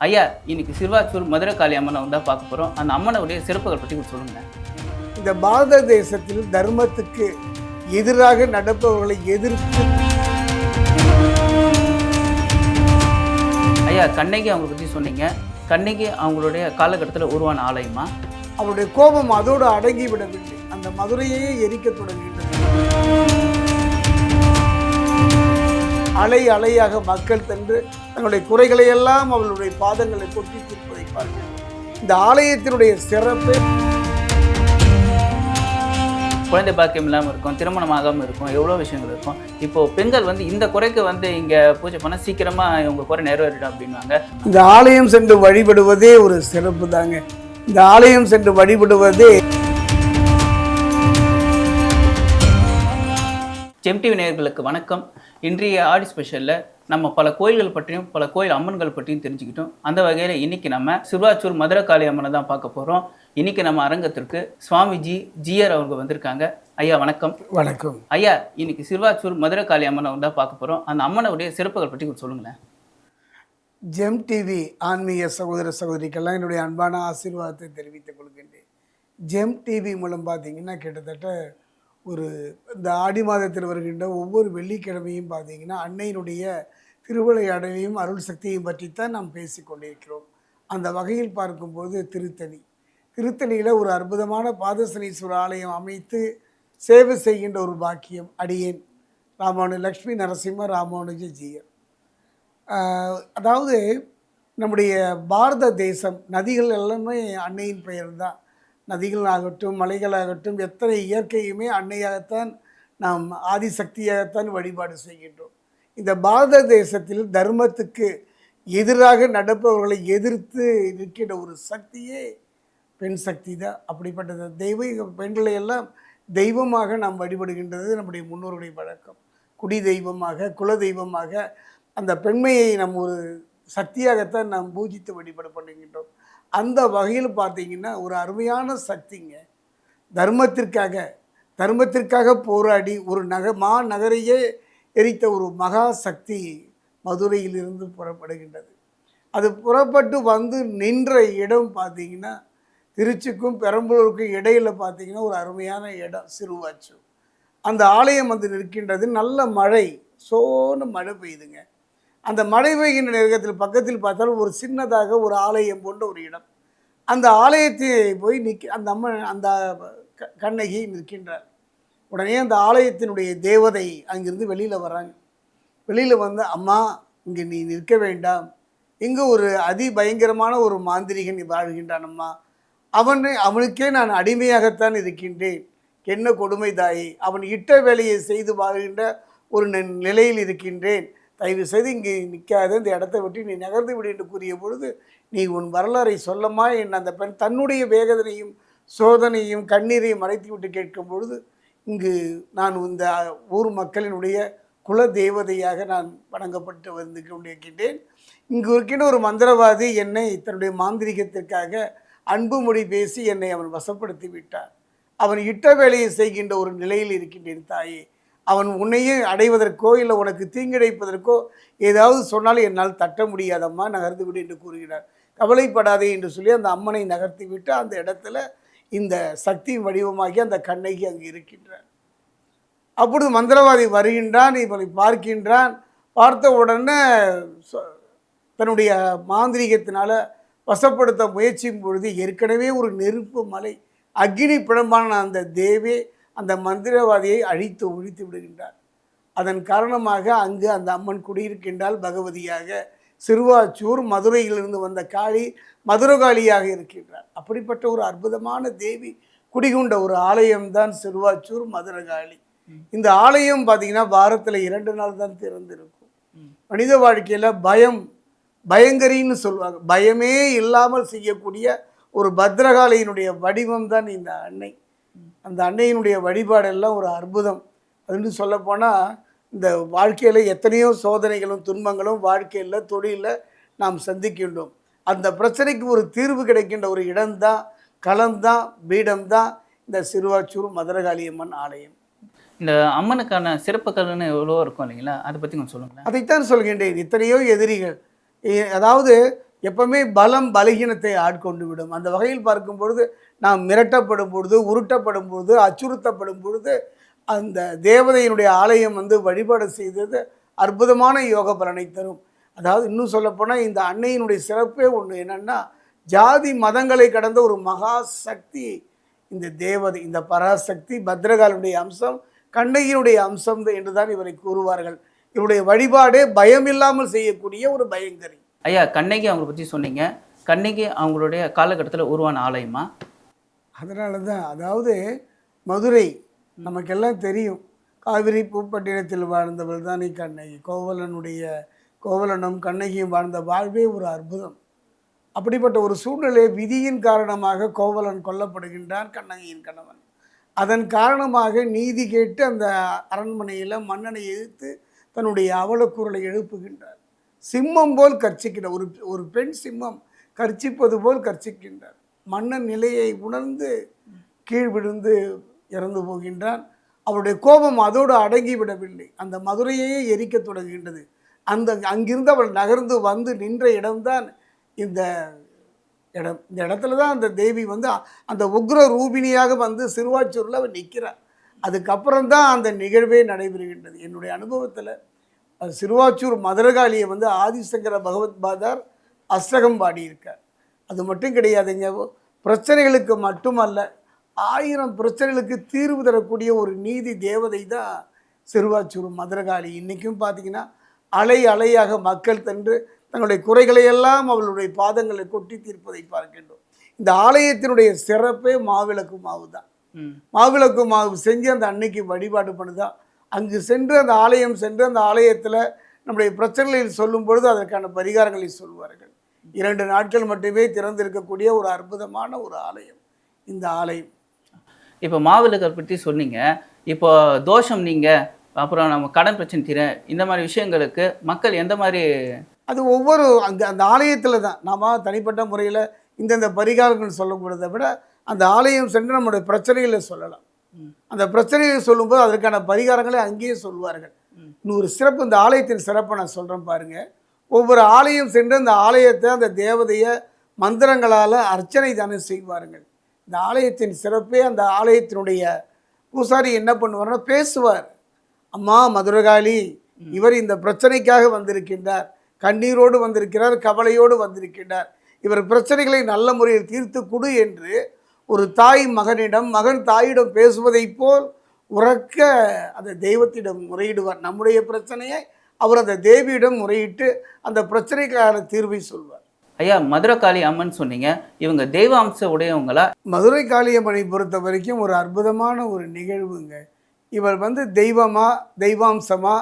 ஐயா, இன்னைக்கு சிறுவாச்சூர் மதுரை காளி அம்மனை தான் பார்க்க போகிறோம். அந்த அம்மனுடைய சிறப்புகள் பற்றி சொல்லுங்க. இந்த பாரத தேசத்தில் தர்மத்துக்கு எதிராக நடப்பவர்களை எதிர்த்து ஐயா, கண்ணகி அவங்க பற்றி சொன்னீங்க. கண்ணகி அவங்களுடைய காலகட்டத்தில் உருவான ஆலயமா? அவருடைய கோபம் அதோடு அடங்கிவிடவில்லை, அந்த மதுரையே எரிக்க தொடங்கிவிட்டது. அலை அலையாக மக்கள் சென்று தங்களுடைய குறைகளை எல்லாம் அவர்களுடைய பாதங்களை கொட்டி தீர்ப்பதை பார்க்கிறோம். இந்த ஆலயத்தினுடைய சிறப்பு குழந்தை பாக்கியம் இல்லாமல் இருக்கும், திருமணம் ஆகாமல் இருக்கும், எவ்வளோ விஷயங்கள் இருக்கும். இப்போது பெண்கள் இந்த குறைக்கு இங்கே பூஜை பண்ணால் சீக்கிரமாக இவங்க குறை நிறைவேறிடும் அப்படின்வாங்க. இந்த ஆலயம் சென்று வழிபடுவதே ஒரு சிறப்பு தாங்க. இந்த ஆலயம் சென்று வழிபடுவதே. ஜெம் டிவி நேயர்களுக்கு வணக்கம். இன்றைய ஆடி ஸ்பெஷலில் நம்ம பல கோயில்கள் பற்றியும் பல கோயில் அம்மன்கள் பற்றியும் தெரிஞ்சுக்கிட்டோம். அந்த வகையில் இன்றைக்கி நம்ம சிறுவாச்சூர் மதுரை காளி அம்மனை தான் பார்க்க போகிறோம். இன்றைக்கி நம்ம அரங்கத்திற்கு சுவாமிஜி ஜிஆர் அவங்க வந்திருக்காங்க. ஐயா வணக்கம். வணக்கம் ஐயா, இன்னைக்கு சிறுவாச்சூர் மதுரை காளி அம்மனை தான் பார்க்க போகிறோம். அந்த அம்மனுடைய சிறப்புகள் பற்றி சொல்லுங்களேன். ஜெம் டிவி ஆன்மீக சகோதர சகோதரிக்கெல்லாம் என்னுடைய அன்பான ஆசீர்வாதத்தை தெரிவித்துக் கொள்கின்றேன். ஜெம் டிவி மூலம் பார்த்தீங்கன்னா கிட்டத்தட்ட இந்த ஆடி மாதத்தில் வருகின்ற ஒவ்வொரு வெள்ளிக்கிழமையும் பார்த்தீங்கன்னா அன்னையினுடைய திருவிளையாடலையும் அருள் சக்தியையும் பற்றித்தான் நாம் பேசி கொண்டிருக்கிறோம். அந்த வகையில் பார்க்கும்போது திருத்தணியில் ஒரு அற்புதமான பாதசனீஸ்வரர் ஆலயம் அமைத்து சேவை செய்கின்ற ஒரு பாக்கியம் அடியேன் லக்ஷ்மி நரசிம்ம ராமானுஜ ஜீயர். அதாவது நம்முடைய பாரத தேசம் நதிகள் எல்லாமே அன்னையின் பெயர் தான். நதிகளாகட்டும் மலைகளாகட்டும் எத்தனை இயற்கையுமே அன்னையாகத்தான் நாம் ஆதிசக்தியாகத்தான் வழிபாடு செய்கின்றோம். இந்த பாரத தேசத்தில் தர்மத்துக்கு எதிராக நடப்பவர்களை எதிர்த்து நிற்கின்ற ஒரு சக்தியே பெண் சக்தி தான். அப்படிப்பட்ட தெய்வ பெண்களை எல்லாம் தெய்வமாக நாம் வழிபடுகின்றது நம்முடைய முன்னோருடைய வழக்கம். குடி தெய்வமாக, குல தெய்வமாக அந்த பெண்மையை நம் ஒரு சக்தியாகத்தான் நாம் பூஜித்து வழிபாடு பண்ணுகின்றோம். அந்த வகையில் பார்த்தீங்கன்னா ஒரு அருமையான சக்திங்க. தர்மத்திற்காக போராடி ஒரு நகரையே எரித்த ஒரு மகா சக்தி மதுரையிலிருந்து புறப்படுகின்றது. அது புறப்பட்டு வந்து நின்ற இடம் பார்த்தீங்கன்னா திருச்சிக்கும் பெரம்பலூருக்கும் இடையில் பார்த்தீங்கன்னா ஒரு அருமையான இடம் சிறுவாச்சூர். அந்த ஆலயம் வந்து நிற்கின்றது. நல்ல மழை, சோன்னு மழை பெய்யுதுங்க. அந்த மழை பெய்கின்ற நேரத்தில் பக்கத்தில் பார்த்தாலும் ஒரு சின்னதாக ஒரு ஆலயம் போன்ற ஒரு இடம். அந்த ஆலயத்தை போய் அந்த அம்மன் அந்த கண்ணகி நிற்கின்றார். உடனே அந்த ஆலயத்தினுடைய தேவதை அங்கிருந்து வெளியில் வராங்க. வெளியில் வந்து, அம்மா இங்கே நீ நிற்க வேண்டாம், இங்கே ஒரு அதிபயங்கரமான ஒரு மாந்திரிகன் வாழ்கின்றான் அம்மா. அவனுக்கே நான் அடிமையாகத்தான் இருக்கின்றேன். என்ன கொடுமை தாயே, அவன் இட்ட வேலையை செய்து வாழ்கின்ற ஒரு நிலையில் இருக்கின்றேன். தயவு செய்து இங்கே நிற்காத, இந்த இடத்தை விட்டு நீ நகர்ந்து விடு என்று கூறிய பொழுது, நீ உன் வரலாறை சொல்லமா என் அந்த பெண் தன்னுடைய வேதனையும் சோதனையும் கண்ணீரையும் மறைத்து விட்டு கேட்கும் பொழுது, இங்கு நான் இந்த ஊர் மக்களினுடைய குல தேவதையாக நான் வணங்கப்பட்டு வந்து கொண்டிருக்கின்றேன். இங்கு இருக்கின்ற ஒரு மந்திரவாதி என்னை தன்னுடைய மாந்திரிகத்திற்காக அன்பு மொழி பேசி என்னை அவன் வசப்படுத்தி விட்டான். அவன் இட்ட வேலையை செய்கின்ற ஒரு நிலையில் இருக்கின்றேன் தாயே. அவன் உன்னையே அடைவதற்கோ இல்லை உனக்கு தீங்கிழைப்பதற்கோ ஏதாவது சொன்னாலும் என்னால் தட்ட முடியாதம்மா, நகர்ந்து விடு என்று கூறுகிறார். கவலைப்படாதே என்று சொல்லி அந்த அம்மனை நகர்த்தி விட்டு அந்த இடத்துல இந்த சக்தியின் வடிவமாகி அந்த கண்ணகி அங்கு இருக்கின்றார். அப்பொழுது மந்திரவாதி வருகின்றான், இவனை பார்க்கின்றான். பார்த்த உடனே தன்னுடைய மாந்திரிகத்தினால வசப்படுத்த முயற்சியும் பொழுது ஏற்கனவே ஒரு நெருப்பு மலை அக்னி பிழம்பான அந்த தேவே அந்த மந்திரவாதியை அழித்து ஒழித்து விடுகின்றார். அதன் காரணமாக அங்கு அந்த அம்மன் குடியிருக்கின்றால் பகவதியாக. சிறுவாச்சூர் மதுரையிலிருந்து வந்த காளி மதுரகாளியாக இருக்கின்றார். அப்படிப்பட்ட ஒரு அற்புதமான தேவி குடிகொண்ட ஒரு ஆலயம்தான் சிறுவாச்சூர் மதுரகாளி. இந்த ஆலயம் பார்த்தீங்கன்னா வாரத்தில் 2 நாள் தான் திறந்திருக்கும். மனித வாழ்க்கையில் பயங்கரின்னு சொல்லுவாங்க. பயமே இல்லாமல் செய்யக்கூடிய ஒரு பத்ரகாளியினுடைய வடிவம் தான் இந்த அன்னை. அந்த அன்னையினுடைய வழிபாடெல்லாம் ஒரு அற்புதம். அதுன்னு சொல்லப்போனால் இந்த வாழ்க்கையில் எத்தனையோ சோதனைகளும் துன்பங்களும் வாழ்க்கையில் தொழிலில் நாம் சந்திக்கின்றோம். அந்த பிரச்சனைக்கு ஒரு தீர்வு கிடைக்கின்ற ஒரு இடம்தான், களம்தான், பீடம்தான் இந்த சிறுவாச்சூர் மதுரகாளியம்மன் ஆலயம். இந்த அம்மனுக்கான சிறப்புகள்னு எவ்வளோ இருக்கும் இல்லைங்களா, அதை பற்றி கொஞ்சம் சொல்லுங்கள். அதைத்தான் சொல்கின்றேன். எத்தனையோ எதிரிகள், அதாவது எப்பவுமே பலம் பலகீனத்தை ஆட்கொண்டு விடும். அந்த வகையில் பார்க்கும் பொழுது நாம் மிரட்டப்படும் பொழுது, உருட்டப்படும் பொழுது, அச்சுறுத்தப்படும் பொழுது அந்த தேவதையினுடைய ஆலயம் வந்து வழிபாடு செய்தது அற்புதமான யோக பலனை தரும். அதாவது இன்னும் சொல்லப்போனால் இந்த அன்னையினுடைய சிறப்பே ஒன்று என்னன்னா, ஜாதி மதங்களை கடந்த ஒரு மகா சக்தி இந்த தேவதை, இந்த பராசக்தி பத்ரகாளுடைய அம்சம், கண்ணகியினுடைய அம்சம் என்று தான் இவரை கூறுவார்கள். இவருடைய வழிபாடே பயமில்லாமல் செய்யக்கூடிய ஒரு பயங்கரி. ஐயா, கண்ணகி அவங்களை பற்றி சொன்னீங்க. கண்ணகி அவங்களுடைய காலகட்டத்தில் உருவான ஆலயமா? அதனால தான், அதாவது மதுரை நமக்கெல்லாம் தெரியும், காவிரி பூப்பட்டினத்தில் வாழ்ந்தவள் தானே கண்ணகி. கோவலனும் கண்ணகியும் வாழ்ந்த வாழ்வே ஒரு அற்புதம். அப்படிப்பட்ட ஒரு சூழ்நிலை விதியின் காரணமாக கோவலன் கொல்லப்படுகின்றான், கண்ணகியின் கணவன். அதன் காரணமாக நீதி கேட்டு அந்த அரண்மனையில் மன்னனை எதிர்த்து தன்னுடைய அவலக்குரலை எழுப்புகின்றார். சிம்மம் போல் கர்ச்சிக்கின்ற ஒரு பெண் சிம்மம் கர்ச்சிப்பது போல் கர்ச்சிக்கின்றார். மன்னன் நிலையை உணர்ந்து கீழ் விழுந்து இறந்து போகின்றான். அவருடைய கோபம் அதோடு அடங்கிவிடவில்லை, அந்த மதுரையே எரிக்க தொடங்குகின்றது. அங்கிருந்து அவள் நகர்ந்து வந்து நின்ற இடம்தான் இந்த இடம். இந்த இடத்துல தான் அந்த தேவி வந்து அந்த உக்ர ரூபிணியாக வந்து சிறுவாச்சூரில் அவள் நிற்கிறார். அதுக்கப்புறம் தான் அந்த நிகழ்வே நடைபெறுகின்றது. என்னுடைய அனுபவத்தில் சிறுவாச்சூர் மதுரகாளியை வந்து ஆதிசங்கர பகவத் பாதார் அஷ்டகம் பாடியிருக்கார். அது மட்டும் கிடையாதுங்க, பிரச்சனைகளுக்கு மட்டுமல்ல, 1000 பிரச்சனைகளுக்கு தீர்வு தரக்கூடிய ஒரு நீதி தேவதை தான் சிறுவாச்சூர் மதுரகாளி. இன்றைக்கும் பார்த்தீங்கன்னா அலை அலையாக மக்கள் தன்று தங்களுடைய குறைகளை எல்லாம் அவளுடைய பாதங்களை கொட்டி தீர்ப்பதை பார்க்கின்றோம். இந்த ஆலயத்தினுடைய சிறப்பே மாவிளக்கு மாவு தான். மாவிளக்கு மாவு செஞ்சு அந்த அன்னைக்கு வழிபாடு பண்ணுதான். அங்கு சென்று அந்த ஆலயம் சென்று அந்த ஆலயத்தில் நம்முடைய பிரச்சனைகளை சொல்லும் பொழுது அதற்கான பரிகாரங்களை சொல்வார்கள். 2 நாட்கள் மட்டுமே திறந்திருக்கக்கூடிய ஒரு அற்புதமான ஒரு ஆலயம் இந்த ஆலயம். இப்போ மாவிளக்கை பற்றி சொன்னீங்க. இப்போ தோஷம் நீங்கள், அப்புறம் நம்ம கடன் பிரச்சனை தீர, இந்த மாதிரி விஷயங்களுக்கு மக்கள் எந்த மாதிரி? அது ஒவ்வொரு அந்த ஆலயத்தில் தான் நாம் தனிப்பட்ட முறையில் இந்தந்த பரிகாரங்கள் சொல்லக்கூடாதை விட அந்த ஆலயம் சென்று நம்முடைய பிரச்சனைகளை சொல்லலாம். அந்த பிரச்சனைகளை சொல்லும்போது அதற்கான பரிகாரங்களை அங்கேயே சொல்வார்கள். இன்னொரு சிறப்பு, இந்த ஆலயத்தின் சிறப்பை நான் சொல்கிறேன் பாருங்கள். ஒவ்வொரு ஆலயம் சென்று அந்த ஆலயத்தை அந்த தேவதையை மந்திரங்களால் அர்ச்சனை தானே செய்வார்கள். இந்த ஆலயத்தின் சிறப்பே அந்த ஆலயத்தினுடைய பூசாரி என்ன பண்ணுவார்னா பேசுவார். அம்மா மதுரகாளி, இவர் இந்த பிரச்சனைக்காக வந்திருக்கின்றார், கண்ணீரோடு வந்திருக்கிறார், கவலையோடு வந்திருக்கின்றார், இவர் பிரச்சனைகளை நல்ல முறையில் தீர்த்து கொடு என்று ஒரு தாய் மகனிடம், மகன் தாயிடம் பேசுவதை போல் உறக்க அந்த தெய்வத்திடம் முறையிடுவார். நம்முடைய பிரச்சனையை அவர் அந்த தேவியிடம் முறையிட்டு அந்த பிரச்சனைக்கான தீர்வை சொல்வார். ஐயா, மதுரை காளி அம்மன் சொன்னீங்க, இவங்க தெய்வ அம்சம் உடையவங்களா? மதுரை காளியம்மனை பொறுத்த வரைக்கும் ஒரு அற்புதமான ஒரு நிகழ்வுங்க. இவர் வந்து தெய்வமா, தெய்வாம்சமா,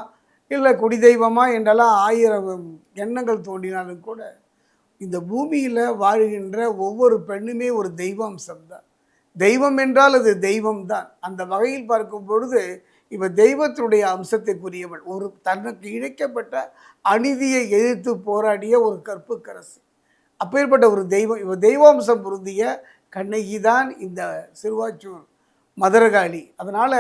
இல்லை குடி தெய்வமா என்றெல்லாம் 1000 எண்ணங்கள் தோன்றினாலும் கூட இந்த பூமியில் வாழ்கின்ற ஒவ்வொரு பெண்ணுமே ஒரு தெய்வாம்சம் தான். தெய்வம் என்றால் அது தெய்வம் தான். அந்த வகையில் பார்க்கும் பொழுது இவர் தெய்வத்தினுடைய அம்சத்துக்குரியவள். ஒரு தனக்கு இழைக்கப்பட்ட அநீதியை எதிர்த்து போராடிய ஒரு கற்புக்கரசி. அப்பேற்பட்ட ஒரு தெய்வம், இவர் தெய்வாம்சம் பொருந்திய கண்ணகி தான் இந்த சிறுவாச்சூர் மதுரகாளி. அதனால்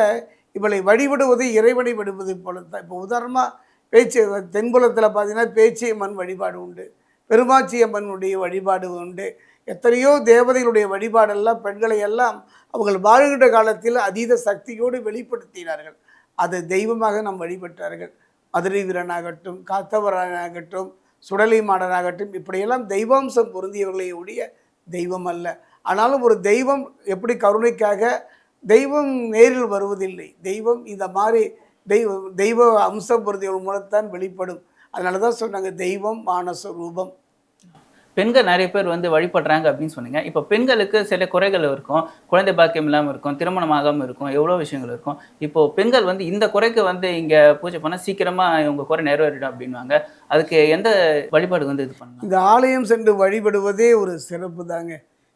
இவளை வழிபடுவது இறைவனை வழிபடுவது போல தான். இப்போ உதாரணமாக தென்புலத்தில் பார்த்தீங்கன்னா பேச்சியம்மன் வழிபாடு உண்டு, பெருமாச்சியம்மனுடைய வழிபாடு உண்டு. எத்தனையோ தேவதைகளுடைய வழிபாடெல்லாம் பெண்களை எல்லாம் அவர்கள் வாழ்கின்ற காலத்தில் அதீத சக்தியோடு வெளிப்படுத்தினார்கள். அதை தெய்வமாக நாம் வழிபட்டார்கள். மதுரை வீரனாகட்டும், காத்தவரானாகட்டும், சுடலை மாடனாகட்டும், இப்படியெல்லாம் தெய்வாம்சம் பொருந்தியவர்களை உடைய தெய்வம் அல்ல. ஆனாலும் ஒரு தெய்வம் எப்படி கருணைக்காக, தெய்வம் நேரில் வருவதில்லை, தெய்வம் இந்த மாதிரி தெய்வ அம்சம் பொருந்தியவர்கள் மூலத்தான் வெளிப்படும். அதனால தான் சொன்னாங்க தெய்வம் மானச ரூபம். பெண்கள் நிறைய பேர் வந்து வழிபடுறாங்க அப்படின்னு சொன்னீங்க. இப்போ பெண்களுக்கு சில குறைகள் இருக்கும், குழந்தை பாக்கியம் இல்லாமல் இருக்கும், திருமணம் ஆகாமல் இருக்கும், எவ்வளோ விஷயங்கள் இருக்கும். இப்போது பெண்கள் வந்து இந்த குறைக்கு வந்து இங்கே பூஜை பண்ணால் சீக்கிரமாக இவங்க குறை நிறைவேறிடும் அப்படின்வாங்க. அதுக்கு எந்த வழிபாடு வந்து இது பண்ணலாம்? இந்த ஆலயம் சென்று வழிபடுவதே ஒரு சிறப்பு தாங்க.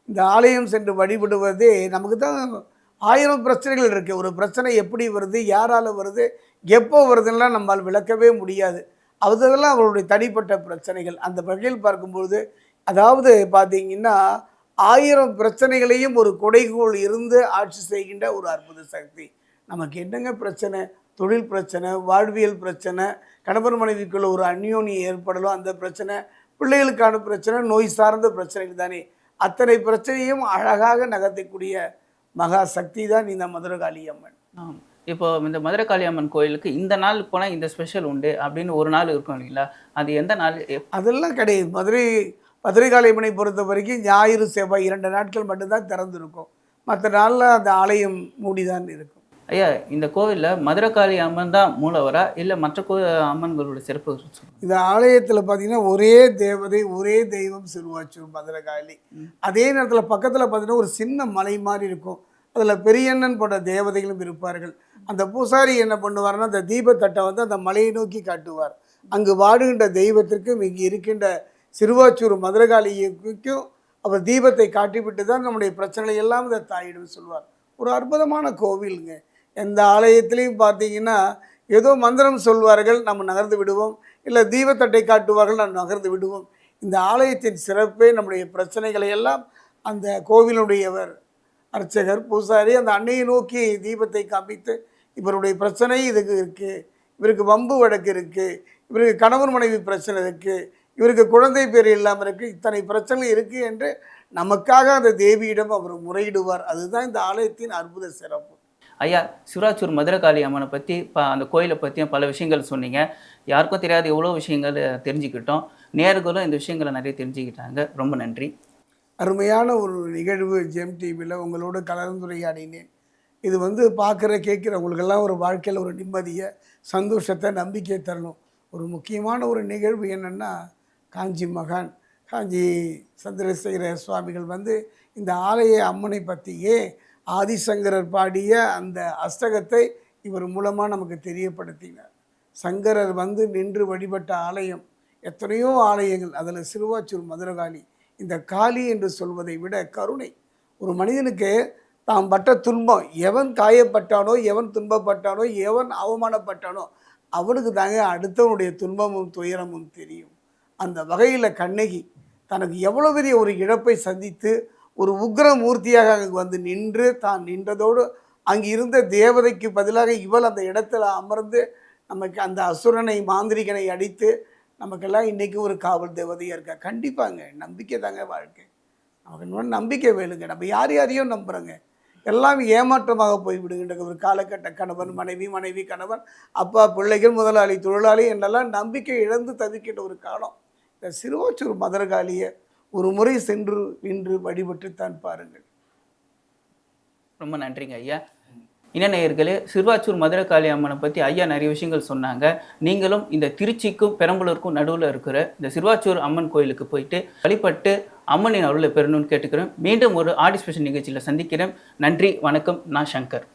இந்த ஆலயம் சென்று வழிபடுவதே நமக்கு தான் 1000 பிரச்சனைகள் இருக்குது. ஒரு பிரச்சனை எப்படி வருது, யாரால் வருது, எப்போ வருதுன்னெலாம் நம்மால் விளக்கவே முடியாது. அதெல்லாம் அவருடைய தனிப்பட்ட பிரச்சனைகள். அந்த வகையில் பார்க்கும்பொழுது, அதாவது பார்த்தீங்கன்னா 1000 பிரச்சனைகளையும் ஒரு கொடைகோள் இருந்து ஆட்சி செய்கின்ற ஒரு அற்புத சக்தி. நமக்கு என்னங்க பிரச்சனை? தொழில் பிரச்சனை, வாழ்வியல் பிரச்சனை, கணவன் மனைவிக்குள்ள ஒரு அந்யோன்யம் ஏற்படலாம் அந்த பிரச்சனை, பிள்ளைகளுக்கான பிரச்சனை நோய் சார்ந்த பிரச்சனைகள் தானே. அத்தனை பிரச்சனையும் அழகாக நகர்த்தக்கூடிய மகா சக்தி தான் இந்த மதுரகாளி அம்மன். ஆம். இப்போ இந்த மதுரகாளி அம்மன் கோயிலுக்கு இந்த நாள் போனால் இந்த ஸ்பெஷல் உண்டு அப்படின்னு ஒரு நாள் இருக்கும் இல்லைங்களா? அது எந்த நாள்? அதெல்லாம் கிடையாது. மதுரைகாளி அம்மனை பொறுத்த வரைக்கும் ஞாயிறு செவ்வாய் 2 நாட்கள் மட்டும்தான் திறந்திருக்கும். மற்ற நாளில் அந்த ஆலயம் மூடிதான் இருக்கும். ஐயா, இந்த கோவிலில் மதுரகாளி அம்மன் தான் மூலவரா இல்லை மற்ற அம்மன்களோட சிறப்பு? இந்த ஆலயத்தில் பார்த்தீங்கன்னா ஒரே தேவதை ஒரே தெய்வம் சிறுவாச்சூர் மதுரகாளி. அதே நேரத்தில் பக்கத்தில் பார்த்தீங்கன்னா ஒரு சின்ன மலை மாதிரி இருக்கும். அதில் பெரியண்ணன் போன்ற தேவதைகளும் இருப்பார்கள். அந்த பூசாரி என்ன பண்ணுவார்னா அந்த தீபத்தட்டை வந்து அந்த மலையை நோக்கி காட்டுவார். அங்கு வாடுகின்ற தெய்வத்திற்கும் இங்கு இருக்கின்ற சிறுவாச்சூர் மதுரகாளிக்கும் அவர் தீபத்தை காட்டிவிட்டு தான் நம்முடைய பிரச்சனைகளை எல்லாம் இந்த தாயிடம் சொல்வார். ஒரு அற்புதமான கோவிலுங்க. எந்த ஆலயத்திலையும் பார்த்தீங்கன்னா ஏதோ மந்திரம் சொல்வார்கள், நம்ம நகர்ந்து விடுவோம், இல்லை தீபத்தட்டை காட்டுவார்கள், நாம் நகர்ந்து விடுவோம். இந்த ஆலயத்தின் சிறப்பே நம்முடைய பிரச்சனைகளை எல்லாம் அந்த கோவிலுடையவர் அர்ச்சகர் பூசாரி அந்த அன்னையை நோக்கி தீபத்தை காமித்து இவருடைய பிரச்சனை இதுக்கு இருக்குது, இவருக்கு வம்பு வழக்கு இருக்குது, இவருக்கு கணவன் மனைவி பிரச்சனை இருக்குது, இவருக்கு குழந்தை பேர் இல்லாமல் இருக்குது, இத்தனை பிரச்சனை இருக்குது என்று நமக்காக அந்த தேவியிடம் அவர் முறையிடுவார். அதுதான் இந்த ஆலயத்தின் அற்புத சிறப்பு. ஐயா, சிறுவாச்சூர் மதுரகாளி அம்மனை பற்றி அந்த கோயிலை பற்றியும் பல விஷயங்கள் சொன்னீங்க. யாருக்கும் தெரியாத எவ்வளோ விஷயங்கள் தெரிஞ்சுக்கிட்டோம். நேயர்களும் இந்த விஷயங்களை நிறைய தெரிஞ்சுக்கிட்டாங்க. ரொம்ப நன்றி. அருமையான ஒரு நிகழ்வு ஜெம் டிவியில் உங்களோட கலந்துரையாடினேன். இது வந்து பார்க்குற கேட்குறவங்களுக்கெல்லாம் ஒரு வாழ்க்கையில் ஒரு நிம்மதியை சந்தோஷத்தை நம்பிக்கையை தரணும். ஒரு முக்கியமான ஒரு நிகழ்வு என்னென்னா காஞ்சி மகான் காஞ்சி சந்திரசேகர சுவாமிகள் வந்து இந்த ஆலய அம்மனை பற்றியே ஆதிசங்கரர் பாடிய அந்த அஷ்டகத்தை இவர் மூலமாக நமக்கு தெரியப்படுத்தினார். சங்கரர் வந்து நின்று வழிபட்ட ஆலயம் எத்தனையோ ஆலயங்கள், அதில் சிறுவாச்சூர் மதுரகாளி. இந்த காளி என்று சொல்வதை விட கருணை. ஒரு மனிதனுக்கு தாம் பட்ட துன்பம், எவன் காயப்பட்டானோ, எவன் துன்பப்பட்டானோ, எவன் அவமானப்பட்டானோ அவனுக்கு தாங்க அடுத்தவனுடைய துன்பமும் துயரமும் தெரியும். அந்த வகையில் கண்ணகி தனக்கு எவ்வளோ பெரிய ஒரு இழப்பை சந்தித்து ஒரு உக்ர மூர்த்தியாக அங்கு வந்து நின்று தான் நின்றதோடு அங்கு இருந்த தேவதைக்கு பதிலாக இவள் அந்த இடத்துல அமர்ந்து நமக்கு அந்த அசுரனை மாந்திரிகனை அடித்து நமக்கெல்லாம் இன்றைக்கி ஒரு காவல் தேவதையாக இருக்கா. கண்டிப்பாங்க, நம்பிக்கை தாங்க வாழ்க்கை. நமக்கு இன்னொன்று நம்பிக்கை வேணுங்க. நம்ம யாரையோ நம்புகிறோங்க, எல்லாம் ஏமாற்றமாக போய்விடுகின்ற ஒரு காலகட்ட கணவன் மனைவி, மனைவி கணவன், அப்பா பிள்ளைகள், முதலாளி தொழிலாளி என்றெல்லாம் நம்பிக்கை இழந்து தவிக்கின்ற ஒரு காலம். இந்த சிறுவாச்சூர் மதுரகாளியை ஒரு முறை சென்று நின்று வழிபட்டுத்தான் பாருங்கள். ரொம்ப நன்றிங்க ஐயா. நேயர்களே, சிறுவாச்சூர் மதுரகாளி அம்மனை பற்றி ஐயா நிறைய விஷயங்கள் சொன்னாங்க. நீங்களும் இந்த திருச்சிக்கும் பெரம்பலூருக்கும் நடுவில் இருக்கிற இந்த சிறுவாச்சூர் அம்மன் கோயிலுக்கு போயிட்டு வழிபட்டு அம்மனின் அருளை பெறணும்னு கேட்டுக்கிறேன். மீண்டும் ஒரு ஆடி ஸ்பெஷல் நிகழ்ச்சியில் சந்திக்கிறேன். நன்றி, வணக்கம். நான் சங்கர்.